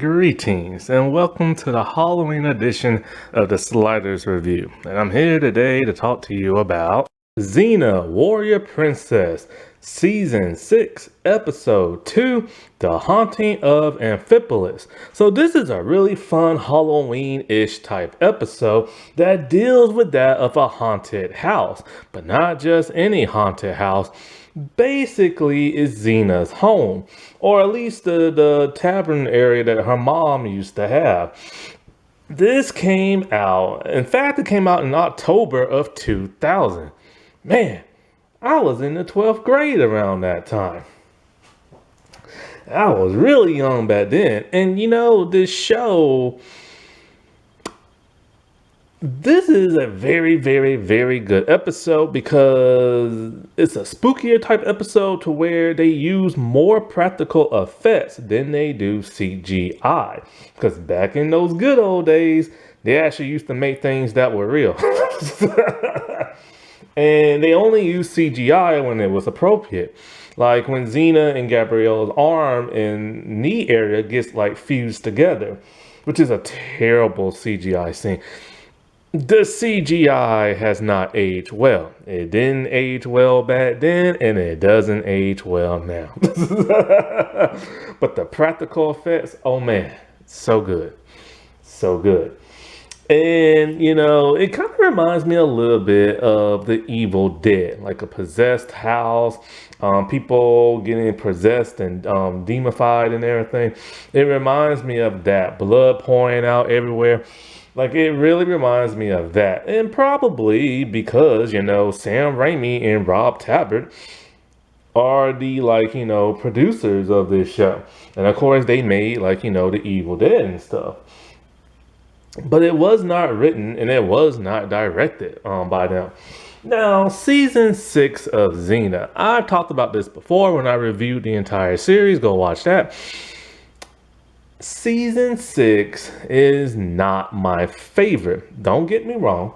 Greetings and welcome to the Halloween edition of the Sliders Review. And I'm here today to talk to you about Xena, Warrior Princess, Season 6, Episode 2, The Haunting of Amphipolis. So this is a really fun Halloween-ish type episode that deals with that of a haunted house, but not just any haunted house. Basically is Xena's home, or at least the tavern area that her mom used to have. This came out, in fact, it came out in October of 2000. Man, I was in the 12th grade around that time. I was really young back then. And this show, this is a very, very, very good episode because it's a spookier type episode to where they use more practical effects than they do CGI. Because back in those good old days, they actually used to make things that were real. And they only used CGI when it was appropriate. Like when Xena and Gabrielle's arm and knee area gets like fused together, which is a terrible CGI scene. The CGI has not aged well. It didn't age well back then, and it doesn't age well now. But the practical effects, oh man, so good. So good. And, it kind of reminds me a little bit of The Evil Dead, like a possessed house, people getting possessed and demonified and everything. It reminds me of that, blood pouring out everywhere. Like, it really reminds me of that. And probably because, Sam Raimi and Rob Tappert are the, producers of this show. And, of course, they made, The Evil Dead and stuff. But it was not written and it was not directed by them. Now, Season 6 of Xena. I've talked about this before when I reviewed the entire series. Go watch that. Season 6 is not my favorite. Don't get me wrong.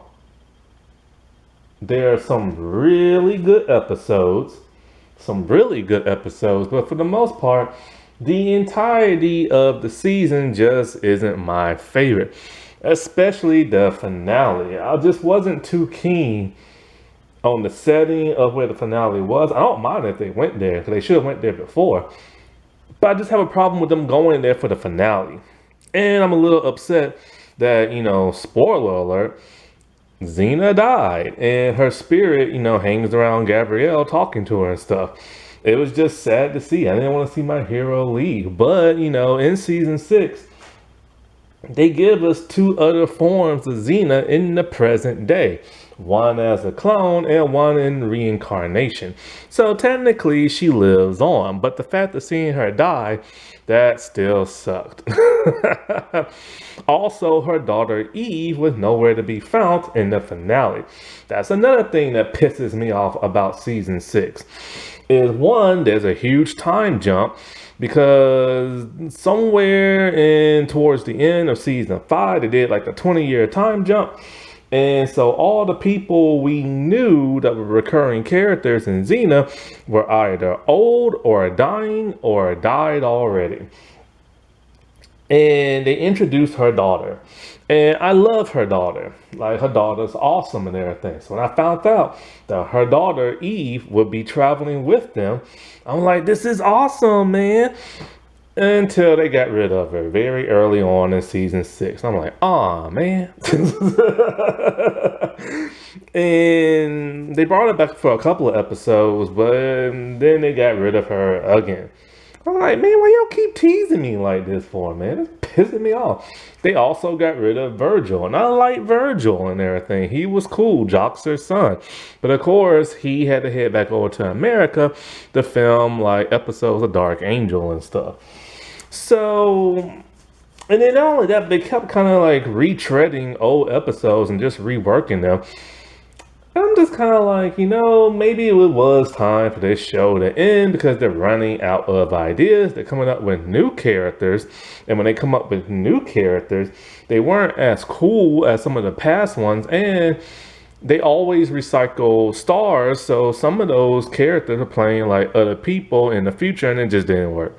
There are some really good episodes. But for the most part, the entirety of the season just isn't my favorite. Especially the finale. I just wasn't too keen on the setting of where the finale was. I don't mind if they went there, because they should have went there before. But I just have a problem with them going there for the finale. And I'm a little upset that, spoiler alert, Xena died. And her spirit, hangs around Gabrielle talking to her and stuff. It was just sad to see. I didn't want to see my hero leave. But, in Season 6, they give us two other forms of Xena in the present day. One as a clone and one in reincarnation. So technically she lives on, but the fact of seeing her die, that still sucked. Also, her daughter Eve was nowhere to be found in the finale. That's another thing that pisses me off about Season 6. Is one, there's a huge time jump. Because somewhere in towards the end of Season 5, they did like a 20-year time jump. And so all the people we knew that were recurring characters in Xena were either old or dying or died already. And they introduced her daughter. And I love her daughter. Like, her daughter's awesome and everything. So when I found out that her daughter, Eve, would be traveling with them, I'm like, this is awesome, man. Until they got rid of her very early on in Season 6. I'm like, aw, man. And they brought her back for a couple of episodes, but then they got rid of her again. I'm like, man, why y'all keep teasing me like this for, man? It's pissing me off. They also got rid of Virgil, and I like Virgil and everything. He was cool, Joxer's son. But of course, he had to head back over to America to film like episodes of Dark Angel and stuff. So, and then not only that, they kept kind of like retreading old episodes and just reworking them. I'm just kind of like, maybe it was time for this show to end because they're running out of ideas. They're coming up with new characters. And when they come up with new characters, they weren't as cool as some of the past ones. And they always recycle stars. So some of those characters are playing like other people in the future and it just didn't work.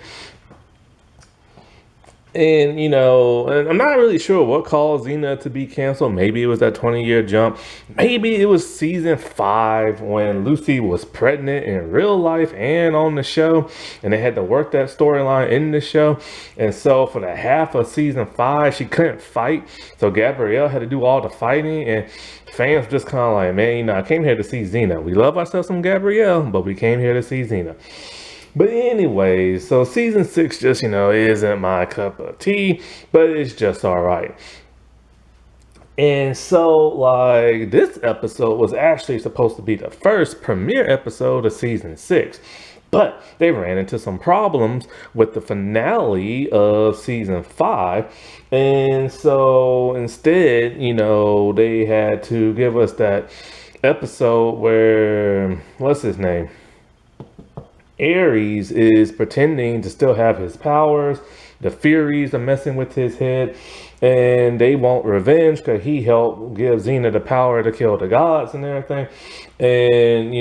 And, and I'm not really sure what caused Xena to be canceled. Maybe it was that 20-year jump. Maybe it was season 5 when Lucy was pregnant in real life and on the show. And they had to work that storyline in the show. And so for the half of season 5, she couldn't fight. So Gabrielle had to do all the fighting. And fans just kind of like, man, I came here to see Xena. We love ourselves some Gabrielle, but we came here to see Xena. But anyways, so season 6 just, isn't my cup of tea, but it's just all right. And so, like, this episode was actually supposed to be the first premiere episode of season 6. But they ran into some problems with the finale of season 5. And so instead, they had to give us that episode where, what's his name? Ares is pretending to still have his powers. The Furies are messing with his head, and they want revenge because he helped give Xena the power to kill the gods and everything. And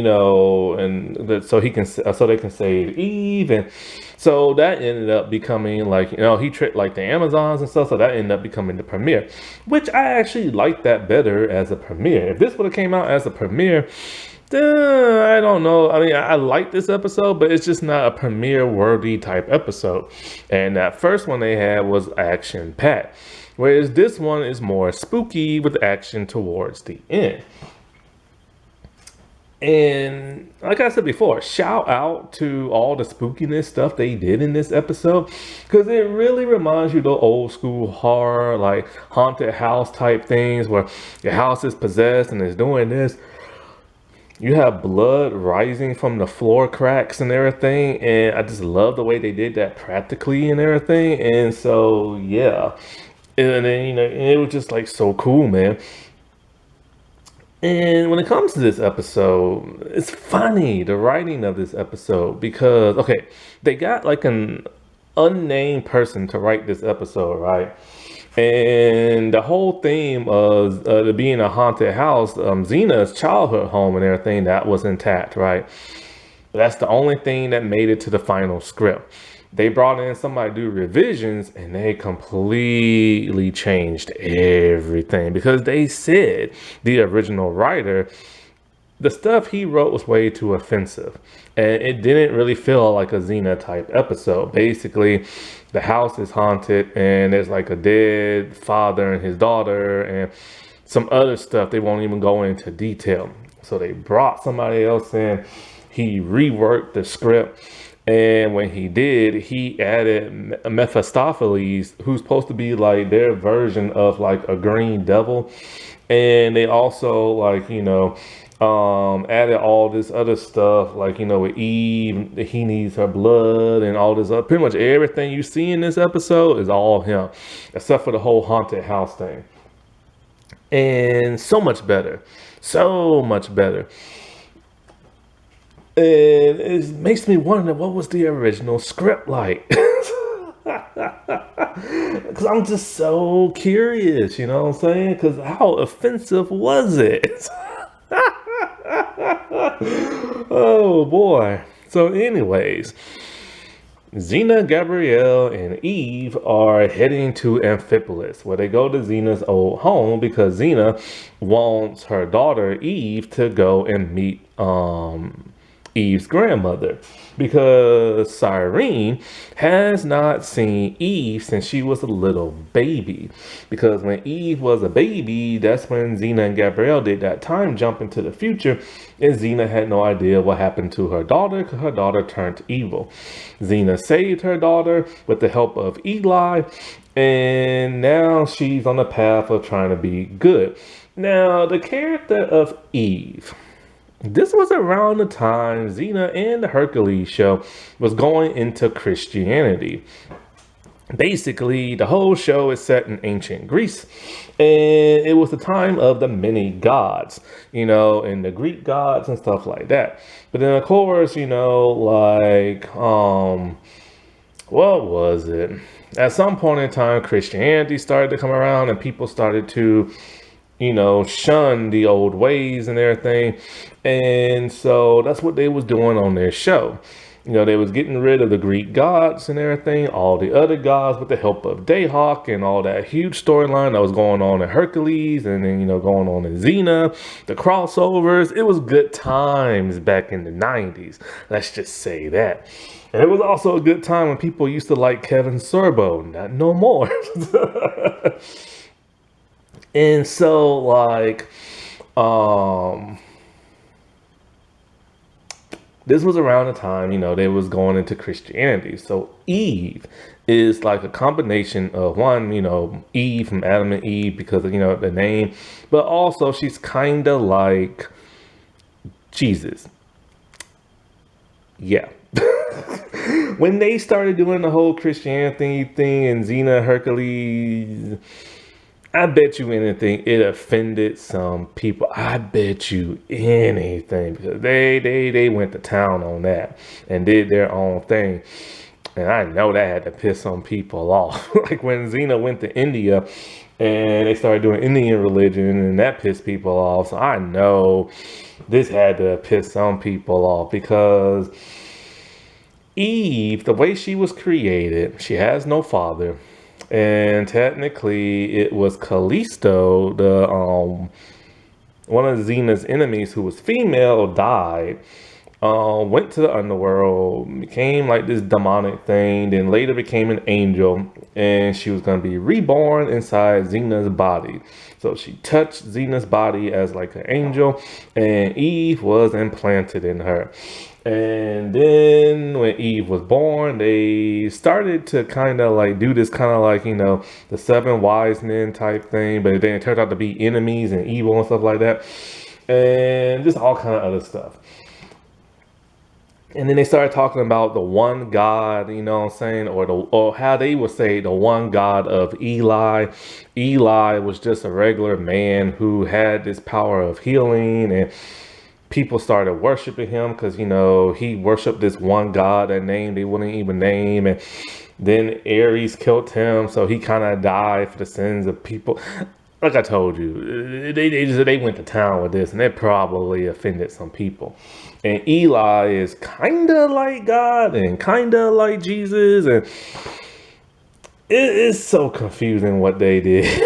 so they can save Eve. And so that ended up becoming like, he tricked like the Amazons and stuff. So that ended up becoming the premiere, which I actually like that better as a premiere. If this would have came out as a premiere, I don't know. I mean, I like this episode, but it's just not a premiere worthy type episode. And that first one they had was action packed, whereas this one is more spooky with action towards the end. And like I said before, shout out to all the spookiness stuff they did in this episode, because it really reminds you of the old school horror, like haunted house type things where your house is possessed and it's doing this. You have blood rising from the floor cracks and everything, and I just love the way they did that practically and everything. And so yeah, and then it was just like so cool, man. And when it comes to this episode, it's funny, the writing of this episode, because okay, they got like an unnamed person to write this episode, right? And the whole theme of being a haunted house, Xena's childhood home and everything, that was intact, right? But that's the only thing that made it to the final script. They brought in somebody to do revisions, and they completely changed everything because they said the original writer, the stuff he wrote was way too offensive, and it didn't really feel like a Xena type episode. Basically, the house is haunted, and there's like a dead father and his daughter, and some other stuff they won't even go into detail. So they brought somebody else in. He reworked the script, and when he did, he added Mephistopheles, who's supposed to be like their version of like a green devil, and they also like added all this other stuff, like, with Eve, he needs her blood and all this pretty much everything you see in this episode is all him, except for the whole haunted house thing. And so much better. And it makes me wonder, what was the original script like? Because I'm just so curious, you know what I'm saying? Because how offensive was it? Oh boy. So anyways, Xena, Gabrielle, and Eve are heading to Amphipolis, where they go to Xena's old home because Xena wants her daughter Eve to go and meet Eve's grandmother, because Cyrene has not seen Eve since she was a little baby. Because when Eve was a baby, that's when Xena and Gabrielle did that time jump into the future, and Xena had no idea what happened to her daughter because her daughter turned evil. Xena saved her daughter with the help of Eli, and now she's on the path of trying to be good. Now, the character of Eve, this was around the time Xena and the Hercules show was going into Christianity. Basically, the whole show is set in ancient Greece, and it was the time of the many gods, and the Greek gods and stuff like that. But then, of course, what was it? At some point in time, Christianity started to come around, and people started to shun the old ways and everything. And so that's what they was doing on their show. They was getting rid of the Greek gods and everything, all the other gods with the help of Dayhawk and all that huge storyline that was going on in Hercules and then, going on in Xena, the crossovers. It was good times back in the 90s. Let's just say that. And it was also a good time when people used to like Kevin Sorbo, not no more. And so, like, this was around the time, they was going into Christianity. So Eve is like a combination of one, Eve from Adam and Eve because of, the name, but also she's kind of like Jesus. Yeah. When they started doing the whole Christianity thing and Xena, Hercules, I bet you anything it offended some people. I bet you anything because they went to town on that and did their own thing. And I know that had to piss some people off. Like when Xena went to India and they started doing Indian religion and that pissed people off. So I know this had to piss some people off because Eve, the way she was created, she has no father. And technically, it was Callisto, the one of Xena's enemies, who was female, died. Went to the underworld, became like this demonic thing, then later became an angel, and she was going to be reborn inside Xena's body. So she touched Xena's body as like an angel, and Eve was implanted in her. And then when Eve was born, they started to kind of like do this kind of like, the 7 wise men type thing, but then it turned out to be enemies and evil and stuff like that. And just all kind of other stuff. And then they started talking about the one God, what I'm saying, or how they would say the one God of Eli. Eli was just a regular man who had this power of healing, and people started worshiping him because, he worshiped this one God, that name they wouldn't even name. And then Ares killed him, so he kind of died for the sins of people. Like I told you, they went to town with this, and it probably offended some people. And Eli is kind of like God and kind of like Jesus, and it is so confusing what they did.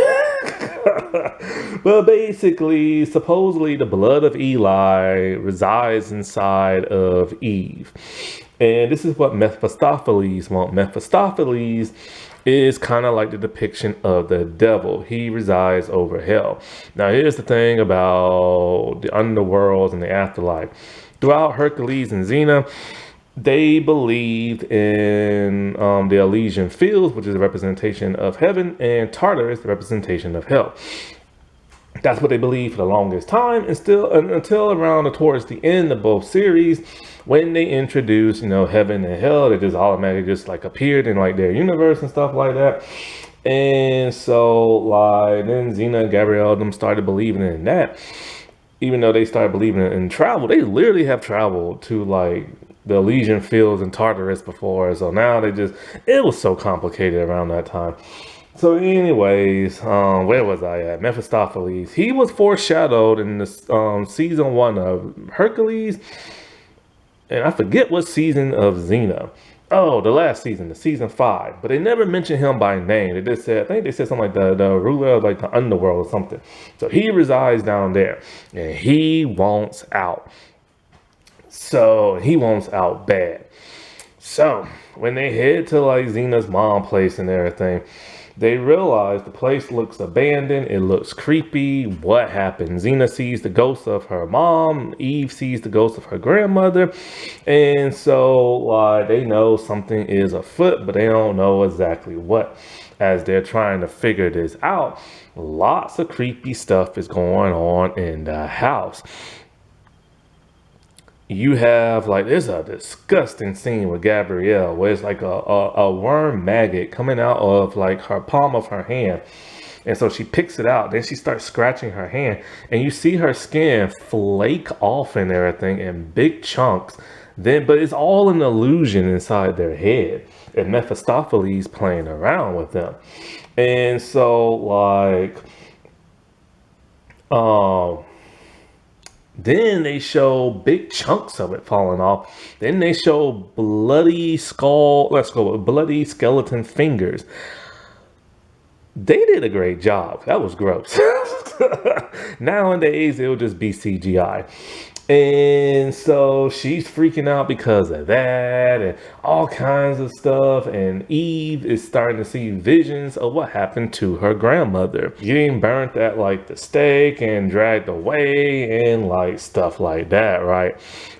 But basically, supposedly the blood of Eli resides inside of Eve. And this is what Mephistopheles wants. Mephistopheles is kind of like the depiction of the devil. He resides over hell. Now, here's the thing about the underworlds and the afterlife. Throughout Hercules and Xena, they believed in the Elysian Fields, which is a representation of heaven, and Tartarus, the representation of hell. That's what they believed for the longest time, and still until around towards the end of both series, when they introduced, heaven and hell, they just automatically just like appeared in like their universe and stuff like that. And so like then Xena and Gabrielle them started believing in that. Even though they started believing in travel, they literally have traveled to like the Elysian Fields and Tartarus before. So now it was so complicated around that time. So anyways, where was I at? Mephistopheles. He was foreshadowed in the season 1 of Hercules. And I forget what season of Xena. Oh, the last season, the season 5. But they never mentioned him by name. They just said, I think they said something like the ruler of like the underworld or something. So he resides down there. And he wants out. So he wants out bad. So when they head to like Xena's mom place and everything, they realize the place looks abandoned. It looks creepy. What happened? Xena sees the ghost of her mom. Eve sees the ghost of her grandmother. And so they know something is afoot, but they don't know exactly what. As they're trying to figure this out, lots of creepy stuff is going on in the house. You have there's a disgusting scene with Gabrielle where it's like a worm maggot coming out of like her palm of her hand. And so she picks it out. Then she starts scratching her hand and you see her skin flake off and everything in big chunks. But it's all an illusion inside their head. And Mephistopheles playing around with them. And so Then they show big chunks of it falling off. Then they show bloody skull, let's go with bloody skeleton fingers. They did a great job. That was gross. Nowadays, it'll just be CGI. And so she's freaking out because of that and all kinds of stuff. And Eve is starting to see visions of what happened to her grandmother, getting burnt at like the stake and dragged away and like stuff like that, right?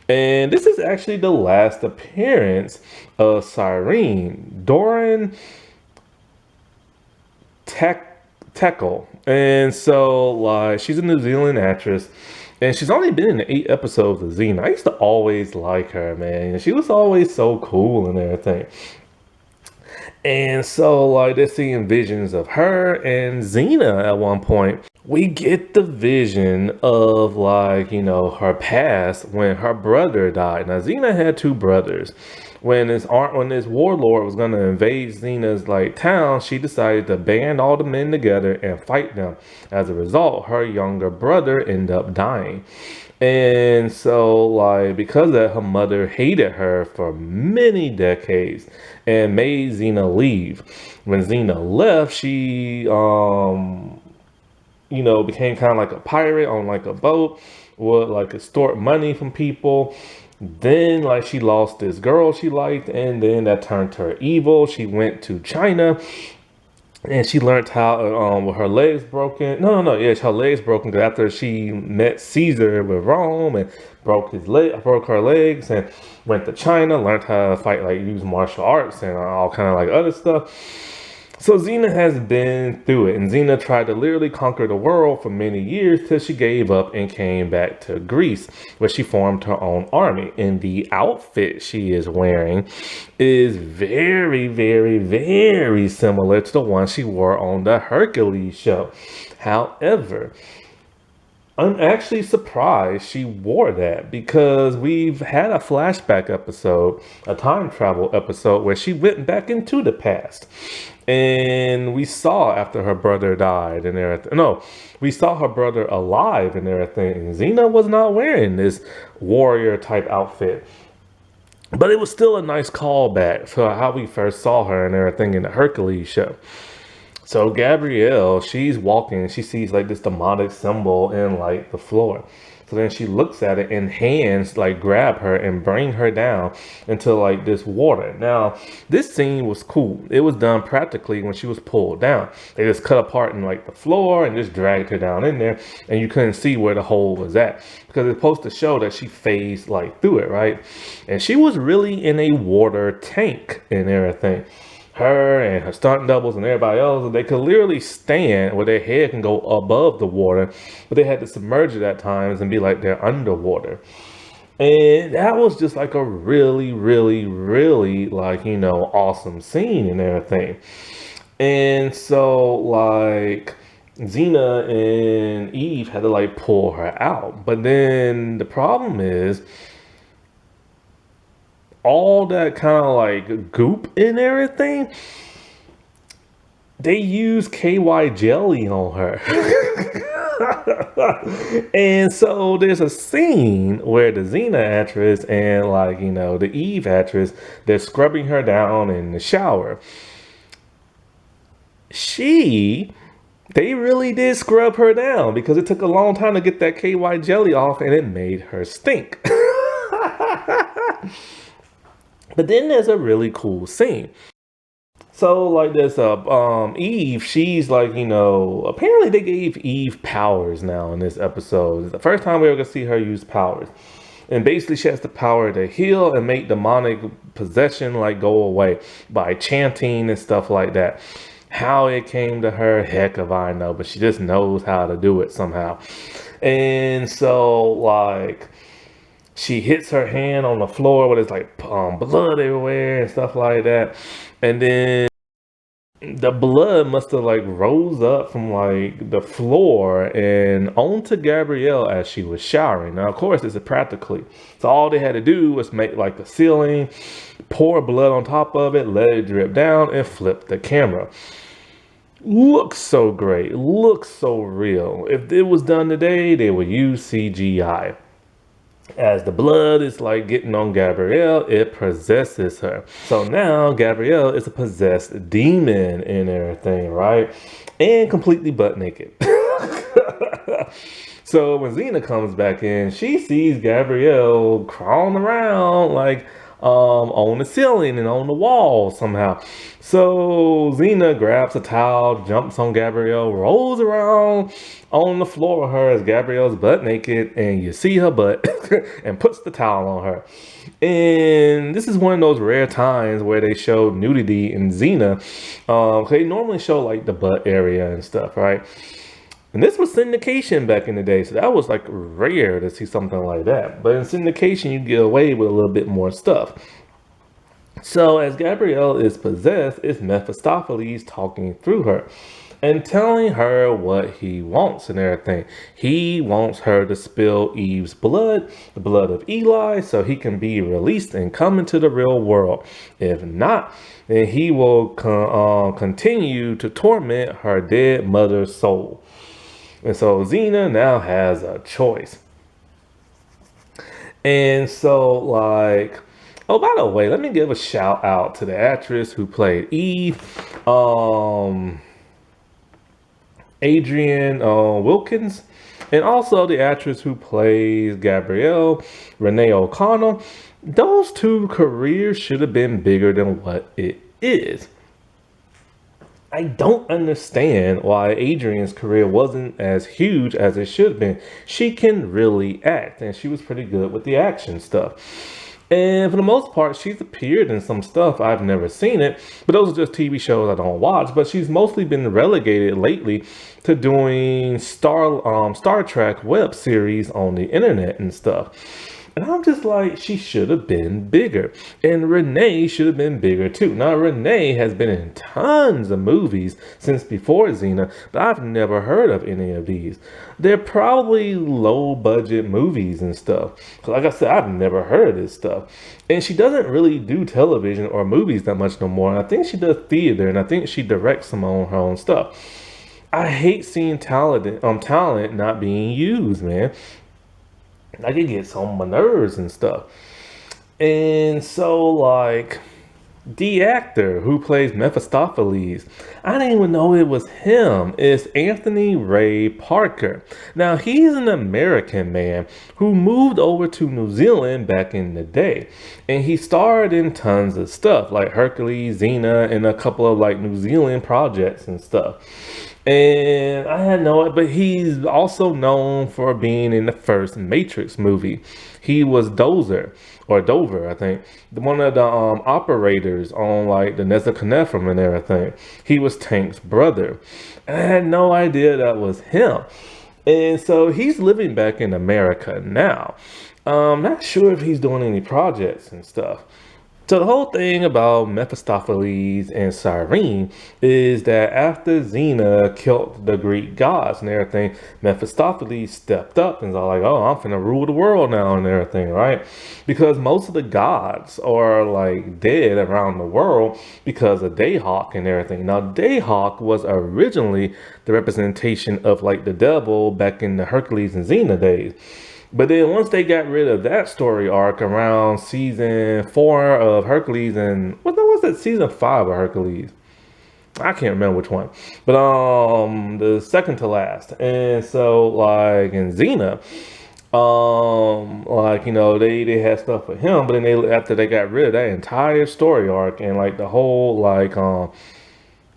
And this is actually the last appearance of Cyrene, Doran Teckle. And so like she's a New Zealand actress. And she's only been in the 8 episodes of Xena. I used to always like her, man. She was always so cool and everything. And so, like, they're seeing visions of her and Xena at one point. We get the vision of, like, you know, her past when her brother died. Now, Xena had 2 brothers. When this warlord was going to invade Xena's, like, town, she decided to band all the men together and fight them. As a result, her younger brother ended up dying. And so, like, because of that, her mother hated her for many decades and made Xena leave. When Xena left, she, you know, became kind of like a pirate on like a boat, would like extort money from people. Then, like, she lost this girl she liked, and then that turned her evil. She went to China. And she learned how, with her legs broken. Yeah, her legs broken because after she met Caesar with Rome and broke her legs, and went to China, learned how to fight, like use martial arts and all kind of like other stuff. So Xena has been through it, and Xena tried to literally conquer the world for many years till she gave up and came back to Greece, where she formed her own army. And the outfit she is wearing is very, very, very similar to the one she wore on the Hercules show. However, I'm actually surprised she wore that because we've had a flashback episode, a time travel episode, where she went back into the past. And we saw after her brother died and everything. No, we saw her brother alive and everything. Xena was not wearing this warrior type outfit. But it was still a nice callback for how we first saw her and everything in the Hercules show. So Gabrielle, she's walking, she sees like this demonic symbol in like the floor. So then she looks at it and hands like grab her and bring her down into like this water. Now, this scene was cool. It was done practically when she was pulled down. They just cut apart in like the floor and just dragged her down in there, and you couldn't see where the hole was at because it's supposed to show that she phased like through it, right? And she was really in a water tank and everything. Her and her stunt doubles and everybody else, they could literally stand where their head can go above the water, but they had to submerge it at times and be like they're underwater. And that was just like a really, really, really like, you know, awesome scene and everything. And so like Xena and Eve had to like pull her out. But then the problem is all that kind of like goop and everything, they use KY jelly on her. And so there's a scene where the Xena actress and like, you know, the Eve actress, they're scrubbing her down in the shower. They really did scrub her down because it took a long time to get that KY jelly off and it made her stink. But then there's a really cool scene. So like there's Eve, she's like, you know, apparently they gave Eve powers now in this episode. It's the first time we ever gonna see her use powers. And basically she has the power to heal and make demonic possession like go away by chanting and stuff like that. How it came to her, heck if I know, but she just knows how to do it somehow. And so like she hits her hand on the floor where there's like blood everywhere and stuff like that. And then the blood must have like rose up from like the floor and onto Gabrielle as she was showering. Now, of course, this is practically. So all they had to do was make like a ceiling, pour blood on top of it, let it drip down, and flip the camera. Looks so great. Looks so real. If it was done today, they would use CGI. As the blood is like getting on Gabrielle, it possesses her. So now Gabrielle is a possessed demon and everything, right? And completely butt naked. So when Xena comes back in, she sees Gabrielle crawling around like on the ceiling and on the wall somehow. So Xena grabs a towel, jumps on Gabrielle, rolls around on the floor with her as Gabrielle's butt naked, and you see her butt, and puts the towel on her. And this is one of those rare times where they show nudity in Xena. They normally show like the butt area and stuff, right? And this was syndication back in the day, so that was like rare to see something like that. But in syndication, you get away with a little bit more stuff. So as Gabrielle is possessed, it's Mephistopheles talking through her and telling her what he wants and everything. He wants her to spill Eve's blood, the blood of Eli, so he can be released and come into the real world. If not, then he will continue to torment her dead mother's soul. And so Xena now has a choice. And so, like, oh, by the way, let me give a shout out to the actress who played Eve, Adrienne Wilkins, and also the actress who plays Gabrielle, Renee O'Connell. Those two careers should have been bigger than what it is. I don't understand why Adrian's career wasn't as huge as it should have been. She can really act, and she was pretty good with the action stuff. And for the most part, she's appeared in some stuff. I've never seen it, but those are just TV shows I don't watch. But she's mostly been relegated lately to doing Star Trek web series on the internet and stuff. And I'm just like, she should have been bigger. And Renee should have been bigger too. Now, Renee has been in tons of movies since before Xena, but I've never heard of any of these. They're probably low budget movies and stuff. So like I said, I've never heard of this stuff. And she doesn't really do television or movies that much no more. And I think she does theater, and I think she directs some of her own stuff. I hate seeing talent not being used, man. I could get on my nerves and stuff. And so, like, the actor who plays Mephistopheles, I didn't even know it was him. It's Anthony Ray Parker. Now, he's an American man who moved over to New Zealand back in the day. And he starred in tons of stuff, like Hercules, Xena, and a couple of, like, New Zealand projects and stuff. And I had no, but he's also known for being in the first Matrix movie. He was Dover, I think, one of the operators on like the Nebuchadnezzar and everything. He was Tank's brother. And I had no idea that was him. And so he's living back in America now. Not sure if he's doing any projects and stuff. So the whole thing about Mephistopheles and Cyrene is that after Xena killed the Greek gods and everything, Mephistopheles stepped up and was like, oh, I'm finna rule the world now and everything, right? Because most of the gods are like dead around the world because of Dayhawk and everything. Now, Dayhawk was originally the representation of like the devil back in the Hercules and Xena days. But then once they got rid of that story arc around season 4 of Hercules and what was that, season 5 of Hercules? I can't remember which one. But the second to last. And so like in Xena, like, you know, they had stuff with him, but then after they got rid of that entire story arc and like the whole like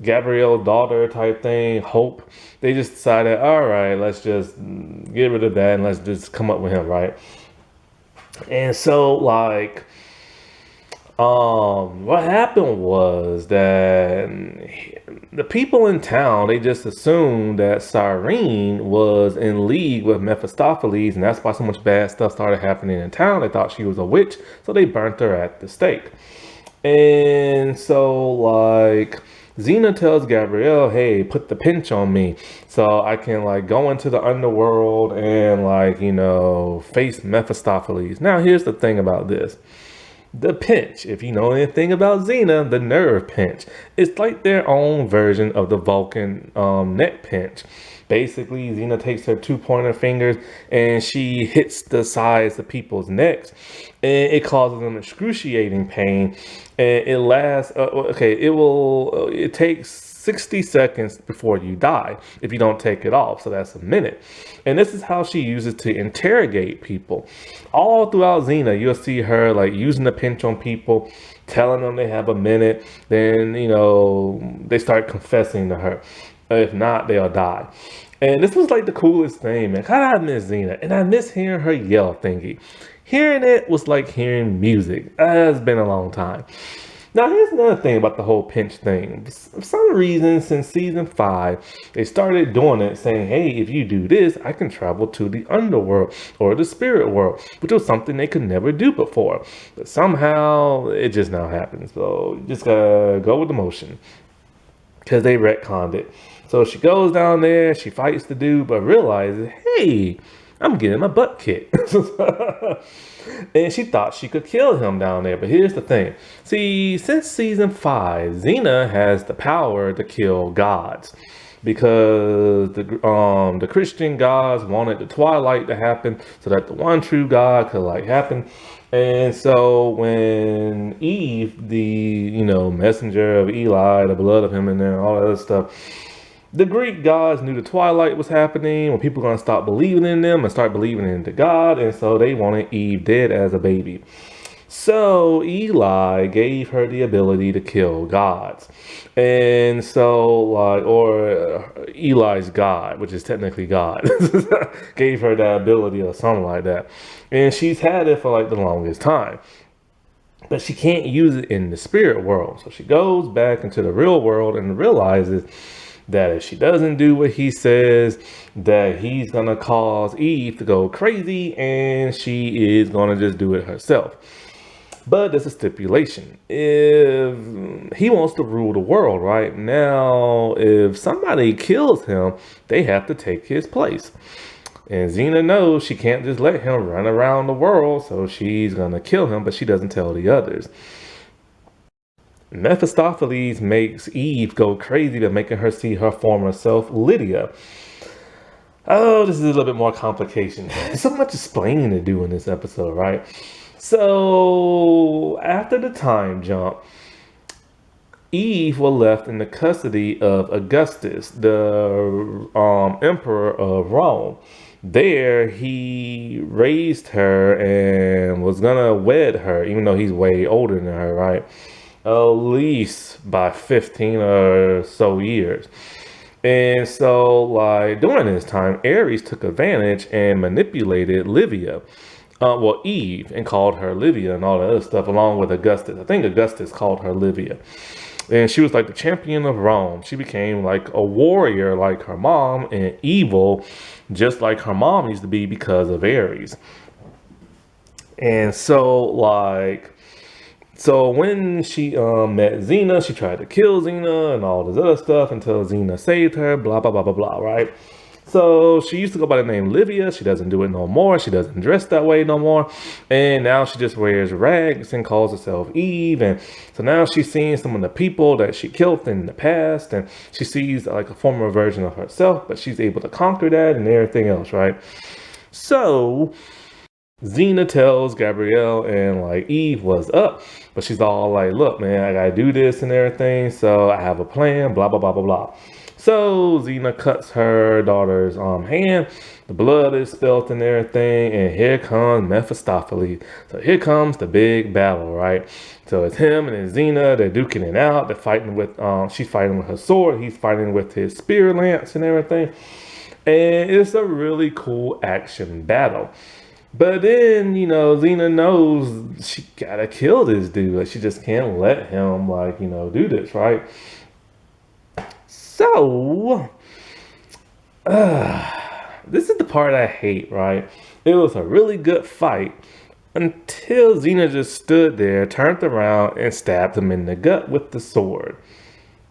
Gabrielle daughter type thing, Hope, they just decided, all right, let's just get rid of that and let's just come up with him, right? And so like what happened was that the people in town, they just assumed that Cyrene was in league with Mephistopheles, and that's why so much bad stuff started happening in town. They thought she was a witch, so they burnt her at the stake. And so like Xena tells Gabrielle, hey, put the pinch on me so I can like go into the underworld and like, you know, face Mephistopheles. Now, here's the thing about this. The pinch, if you know anything about Xena, the nerve pinch. It's like their own version of the Vulcan neck pinch. Basically, Xena takes her two pointer fingers and she hits the sides of people's necks, and it causes them excruciating pain. And it lasts. It takes 60 seconds before you die if you don't take it off. So that's a minute. And this is how she uses to interrogate people. All throughout Xena, you'll see her like using the pinch on people, telling them they have a minute. Then, they start confessing to her. If not, they'll die. And this was like the coolest thing, man. God, I miss Xena. And I miss hearing her yell thingy. Hearing it was like hearing music. It's been a long time. Now, here's another thing about the whole pinch thing. For some reason, since season 5, they started doing it, saying, hey, if you do this, I can travel to the underworld or the spirit world, which was something they could never do before. But somehow, it just now happens. So, you just gotta go with the motion, because they retconned it. So she goes down there, she fights the dude, but realizes, hey, I'm getting my butt kicked. And she thought she could kill him down there. But here's the thing. See, since season 5, Xena has the power to kill gods. Because the Christian gods wanted the twilight to happen so that the one true God could happen. And so when Eve, the messenger of Eli, the blood of him in there, all that other stuff, the Greek gods knew the twilight was happening, when people were going to stop believing in them and start believing into God, and so they wanted Eve dead as a baby. So Eli gave her the ability to kill gods. And so, Eli's God, which is technically God, gave her that ability or something like that. And she's had it for the longest time. But she can't use it in the spirit world. So she goes back into the real world and realizes that if she doesn't do what he says, that he's gonna cause Eve to go crazy and she is gonna just do it herself. But there's a stipulation. If he wants to rule the world, right? Now, if somebody kills him, they have to take his place. And Xena knows she can't just let him run around the world, so she's gonna kill him, but she doesn't tell the others. Mephistopheles makes Eve go crazy by making her see her former self, Lydia. Oh, this is a little bit more complication. So much explaining to do in this episode, right? So, after the time jump, Eve was left in the custody of Augustus, the emperor of Rome. There, he raised her and was gonna wed her, even though he's way older than her, right? At least by 15 or so years. And so, during this time, Ares took advantage and manipulated Eve, and called her Livia and all that other stuff, along with Augustus. I think Augustus called her Livia. And she was like the champion of Rome. She became like a warrior like her mom, and evil just like her mom used to be because of Ares. And so when she met Xena, she tried to kill Xena and all this other stuff until Xena saved her, blah, blah, blah, blah, blah, right? So she used to go by the name Livia. She doesn't do it no more. She doesn't dress that way no more. And now she just wears rags and calls herself Eve. And so now she's seeing some of the people that she killed in the past. And she sees like a former version of herself, but she's able to conquer that and everything else, right? So Xena tells Gabrielle and Eve what's up, but she's all like, look, man, I gotta do this and everything, so I have a plan, blah, blah, blah, blah, blah. So Xena cuts her daughter's hand, the blood is spilled and everything, and here comes Mephistopheles. So here comes the big battle, right? So it's him and it's Xena, they're duking it out, they're fighting with, she's fighting with her sword, he's fighting with his spear lance and everything. And it's a really cool action battle. But then, Xena knows she gotta kill this dude. She just can't let him, do this, right? So, this is the part I hate, right? It was a really good fight until Xena just stood there, turned around, and stabbed him in the gut with the sword.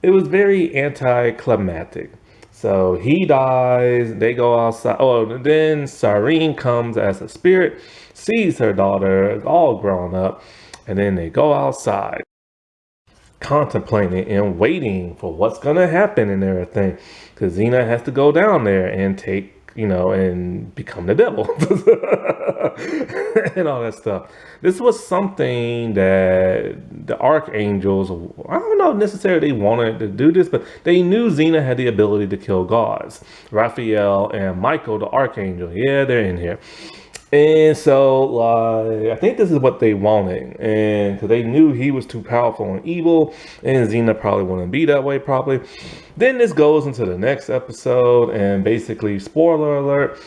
It was very anticlimactic. So he dies, they go outside. Oh, then Cyrene comes as a spirit, sees her daughter all grown up, And then they go outside, contemplating and waiting for what's gonna happen and everything. Because Xena has to go down there and take, and become the devil and all that stuff. This was something that the archangels, I don't know necessarily they wanted to do this, but they knew Xena had the ability to kill gods. Raphael and Michael, the archangel, yeah, they're in here. And so, I think this is what they wanted, and because they knew he was too powerful and evil, and Xena probably wouldn't be that way, probably. Then this goes into the next episode, and basically, spoiler alert,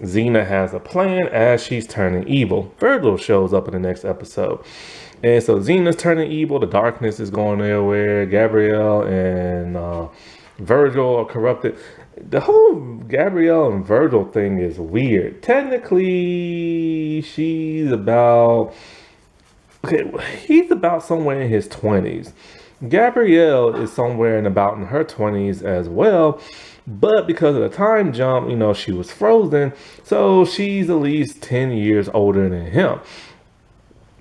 Xena has a plan as she's turning evil. Virgil shows up in the next episode. And so Xena's turning evil, the darkness is going everywhere, Gabrielle and Virgil are corrupted. The whole Gabrielle and Virgil thing is weird. Technically, he's about somewhere in his 20s. Gabrielle is somewhere in her 20s as well. But because of the time jump, she was frozen. So she's at least 10 years older than him.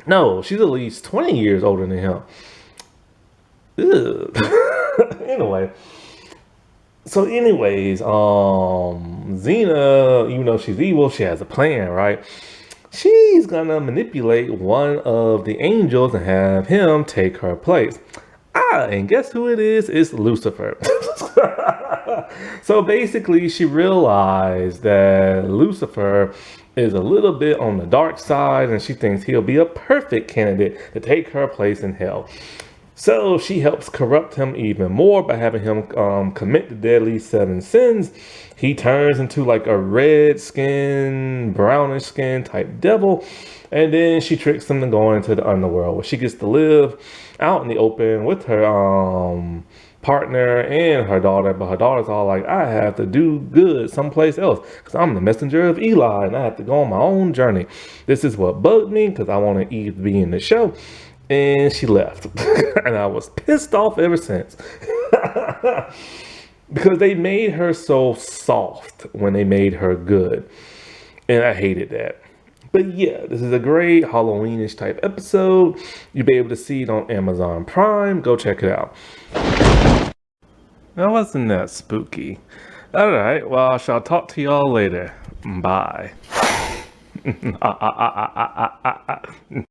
No, she's at least 20 years older than him. Anyway. So anyways, Xena, even though she's evil, she has a plan, right? She's gonna manipulate one of the angels and have him take her place. And guess who it is? It's Lucifer. So basically, she realized that Lucifer is a little bit on the dark side, and she thinks he'll be a perfect candidate to take her place in hell. So she helps corrupt him even more by having him commit the deadly 7 sins. He turns into like a red skin, brownish skin type devil. And then she tricks him to go into the underworld, where she gets to live out in the open with her partner and her daughter. But her daughter's all like, I have to do good someplace else because I'm the messenger of Eli and I have to go on my own journey. This is what bugged me because I want to be in the show. And she left. And I was pissed off ever since. Because they made her so soft when they made her good. And I hated that. But yeah, this is a great Halloweenish type episode. You'll be able to see it on Amazon Prime. Go check it out. Now, wasn't that spooky? Alright, well, I shall talk to y'all later. Bye.